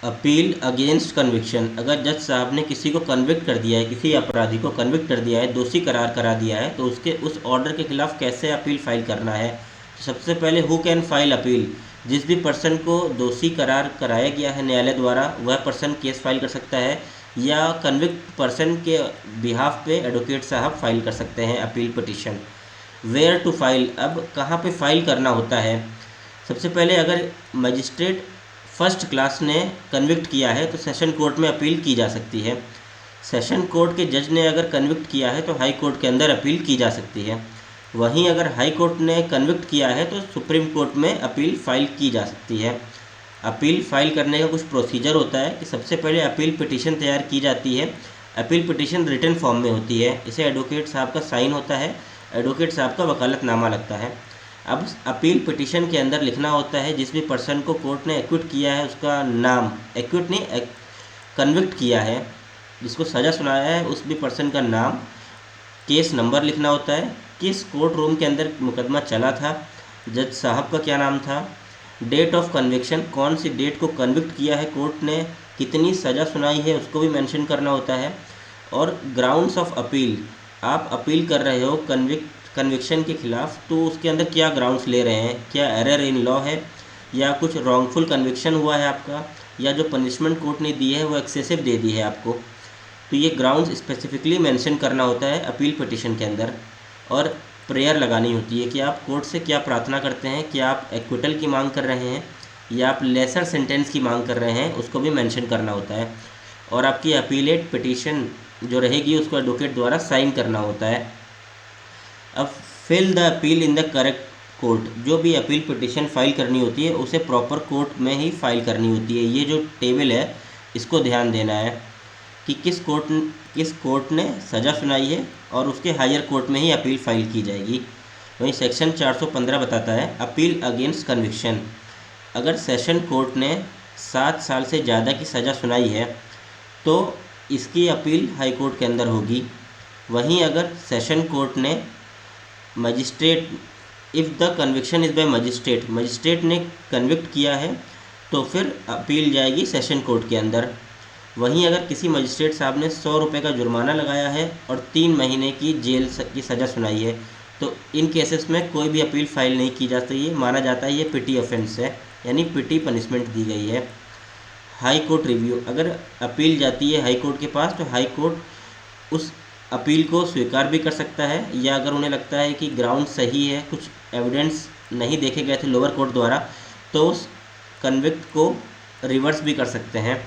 Appeal against conviction, अगर जज साहब ने किसी को कन्विक्ट कर दिया है, किसी अपराधी को कन्विक्ट कर दिया है, दोषी करार करा दिया है, तो उसके उस ऑर्डर के खिलाफ कैसे अपील फाइल करना है। तो सबसे पहले हु कैन फाइल अपील, जिस भी पर्सन को दोषी करार कराया गया है न्यायालय द्वारा वह पर्सन केस फाइल कर सकता है, या कन्विक्ट पर्सन के बिहाफ पे एडवोकेट साहब फाइल कर सकते हैं appeal petition. Where to file, अब कहाँ पे फाइल करना होता है। सबसे पहले अगर मजिस्ट्रेट फर्स्ट क्लास ने कन्विक्ट किया है तो सेशन कोर्ट में अपील की जा सकती है। सेशन कोर्ट के जज ने अगर कन्विक्ट किया है तो हाई कोर्ट के अंदर अपील की जा सकती है। वहीं अगर हाई कोर्ट ने कन्विक्ट किया है तो सुप्रीम कोर्ट में अपील फाइल की जा सकती है। अपील फाइल करने का कुछ प्रोसीजर होता है कि सबसे पहले अपील पिटीशन तैयार की जाती है। अपील पिटीशन रिटन फॉर्म में होती है, इसे एडवोकेट साहब का साइन होता है, एडवोकेट साहब का वकालतनामा लगता है। अब अपील पिटीशन के अंदर लिखना होता है जिस भी पर्सन को कोर्ट ने एक्विट किया है उसका नाम, एक्विट नहीं कन्विक्ट किया है, जिसको सज़ा सुनाया है उस भी पर्सन का नाम, केस नंबर लिखना होता है, किस कोर्ट रूम के अंदर मुकदमा चला था, जज साहब का क्या नाम था, डेट ऑफ कन्विक्शन, कौन सी डेट को कन्विक्ट किया है कोर्ट ने, कितनी सज़ा सुनाई है उसको भी मेंशन करना होता है, और ग्राउंड्स ऑफ अपील, आप अपील कर रहे हो कन्विक्शन के खिलाफ तो उसके अंदर क्या ग्राउंड्स ले रहे हैं, क्या एरर इन लॉ है या कुछ रॉन्गफुल कन्विक्शन हुआ है आपका, या जो पनिशमेंट कोर्ट ने दी है वो एक्सेसिव दे दी है आपको। तो ये ग्राउंड्स स्पेसिफिकली मेंशन करना होता है अपील पिटीशन के अंदर। और प्रेयर लगानी होती है कि आप कोर्ट से क्या प्रार्थना करते हैं, क्या आप एक्विटल की मांग कर रहे हैं या आप लेसर सेंटेंस की मांग कर रहे हैं, उसको भी मेंशन करना होता है। और आपकी अपीलेट पिटीशन जो रहेगी उसको एडवोकेट द्वारा साइन करना होता है। अब file the appeal in the correct court, जो भी अपील पिटीशन फाइल करनी होती है उसे प्रॉपर कोर्ट में ही फाइल करनी होती है। ये जो टेबल है इसको ध्यान देना है कि किस कोर्ट ने सज़ा सुनाई है और उसके हायर कोर्ट में ही अपील फाइल की जाएगी। वहीं सेक्शन 415 बताता है अपील अगेंस्ट कन्विक्शन, अगर सेशन कोर्ट ने 7 साल से ज़्यादा की सज़ा सुनाई है तो इसकी अपील हाई कोर्ट के अंदर होगी। वहीं अगर सेशन कोर्ट ने magistrate, if the conviction is by magistrate ने कन्विक्ट किया है तो फिर अपील जाएगी सेशन कोर्ट के अंदर। वहीं अगर किसी मजिस्ट्रेट साहब ने 100 रुपये का जुर्माना लगाया है और 3 महीने की जेल की सज़ा सुनाई है तो इन केसेस में कोई भी अपील फाइल नहीं की जा सकती है, माना जाता है ये पिटी ऑफेंस है, यानी पिटी पनिशमेंट दी गई है। हाई कोर्ट रिव्यू, अगर अपील जाती है हाई कोर्ट के पास तो हाई कोर्ट उस अपील को स्वीकार भी कर सकता है, या अगर उन्हें लगता है कि ग्राउंड सही है, कुछ एविडेंस नहीं देखे गए थे लोअर कोर्ट द्वारा, तो उस कन्विक्ट को रिवर्स भी कर सकते हैं।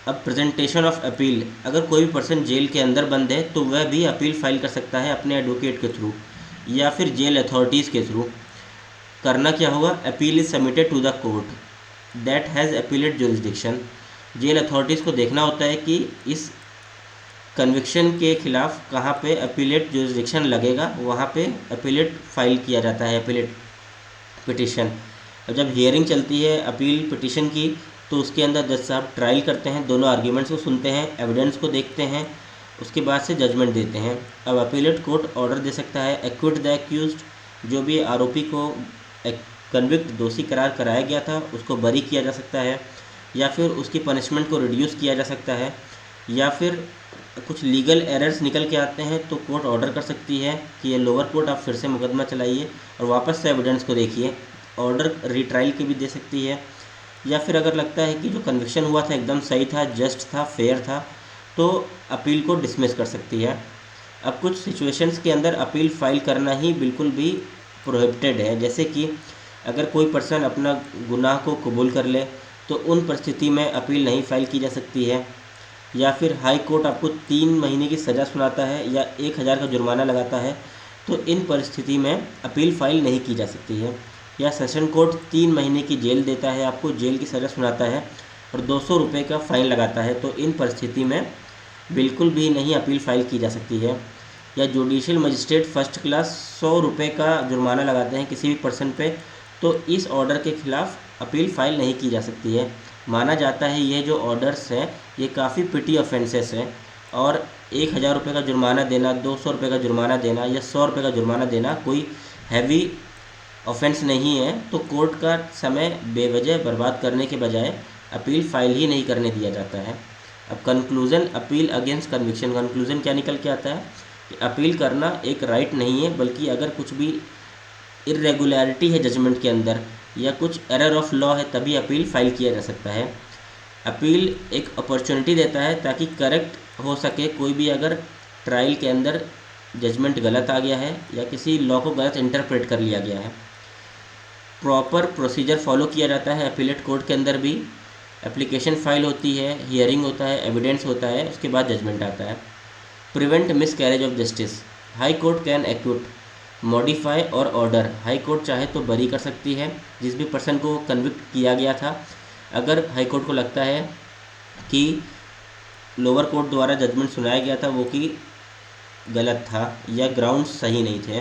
अब प्रेजेंटेशन ऑफ अपील, अगर कोई भी पर्सन जेल के अंदर बंद है तो वह भी अपील फाइल कर सकता है अपने एडवोकेट के थ्रू या फिर जेल अथॉरिटीज़ के थ्रू। करना क्या होगा, appeal is submitted to the court that has appellate jurisdiction, jail authorities को देखना होता है कि इस कन्विक्शन के खिलाफ कहाँ पे अपीलेट जुरिस्डिक्शन लगेगा, वहाँ पे अपीलेट फाइल किया जाता है, अपीलेट पिटीशन। अब जब हियरिंग चलती है अपील पिटीशन की तो उसके अंदर जज साहब ट्रायल करते हैं, दोनों आर्ग्यूमेंट्स को सुनते हैं, एविडेंस को देखते हैं, उसके बाद से जजमेंट देते हैं। अब अपीलेट कोर्ट ऑर्डर दे सकता है एक्विट द एक्यूज्ड, जो भी आरोपी को कन्विक्ट दोषी करार कराया गया था उसको बरी किया जा सकता है, या फिर उसकी पनिशमेंट को रिड्यूस किया जा सकता है, या फिर कुछ लीगल एरर्स निकल के आते हैं तो कोर्ट ऑर्डर कर सकती है कि ये लोअर कोर्ट आप फिर से मुकदमा चलाइए और वापस से एविडेंस को देखिए, ऑर्डर रीट्रायल की भी दे सकती है। या फिर अगर लगता है कि जो कन्विक्शन हुआ था एकदम सही था, जस्ट था, फेयर था, तो अपील को डिसमिस कर सकती है। अब कुछ सिचुएशंस के अंदर अपील फाइल करना ही बिल्कुल भी प्रोहिबिटेड है, जैसे कि अगर कोई पर्सन अपना गुनाह को कबूल कर ले तो उन परिस्थिति में अपील नहीं फाइल की जा सकती है, या फिर हाई कोर्ट आपको 3 महीने की सज़ा सुनाता है या 1000 का जुर्माना लगाता है तो इन परिस्थिति में अपील फाइल नहीं की जा सकती है, या सेशन कोर्ट 3 महीने की जेल देता है, आपको जेल की सज़ा सुनाता है और 200 रुपये का फ़ाइन लगाता है, तो इन परिस्थिति में बिल्कुल भी नहीं अपील फाइल की जा सकती है। या जुडिशियल मजिस्ट्रेट फर्स्ट क्लास 100 रुपये का जुर्माना लगाते हैं किसी भी पर्सन पे, तो इस ऑर्डर के ख़िलाफ़ अपील फाइल नहीं की जा सकती है। माना जाता है ये जो ऑर्डर्स हैं ये काफ़ी पिटी ऑफेंसेस हैं और 1000 रुपये का जुर्माना देना, 200 रुपये का जुर्माना देना या 100 रुपये का जुर्माना देना कोई हैवी ऑफेंस नहीं है, तो कोर्ट का समय बेवजह बर्बाद करने के बजाय अपील फाइल ही नहीं करने दिया जाता है। अब conclusion appeal against conviction, conclusion क्या निकल के आता है कि अपील करना एक राइट नहीं है, बल्कि अगर कुछ भी इरेगुलरिटी है जजमेंट के अंदर या कुछ एरर ऑफ लॉ है तभी अपील फाइल किया जा सकता है। अपील एक अपॉर्चुनिटी देता है ताकि करेक्ट हो सके कोई भी अगर ट्रायल के अंदर जजमेंट गलत आ गया है या किसी लॉ को गलत इंटरप्रेट कर लिया गया है। प्रॉपर प्रोसीजर फॉलो किया जाता है अपीलेट कोर्ट के अंदर भी। एप्लीकेशन फाइल होती है, हियरिंग होता है, एविडेंस होता है, उसके बाद जजमेंट आता है। Prevent miss carriage of justice, high court can acute modify और ऑर्डर, हाई कोर्ट चाहे तो बरी कर सकती है जिस भी पर्सन को कन्विक्ट किया गया था। अगर हाई कोर्ट को लगता है कि लोअर कोर्ट द्वारा जजमेंट सुनाया गया था वो कि गलत था या ग्राउंड्स सही नहीं थे,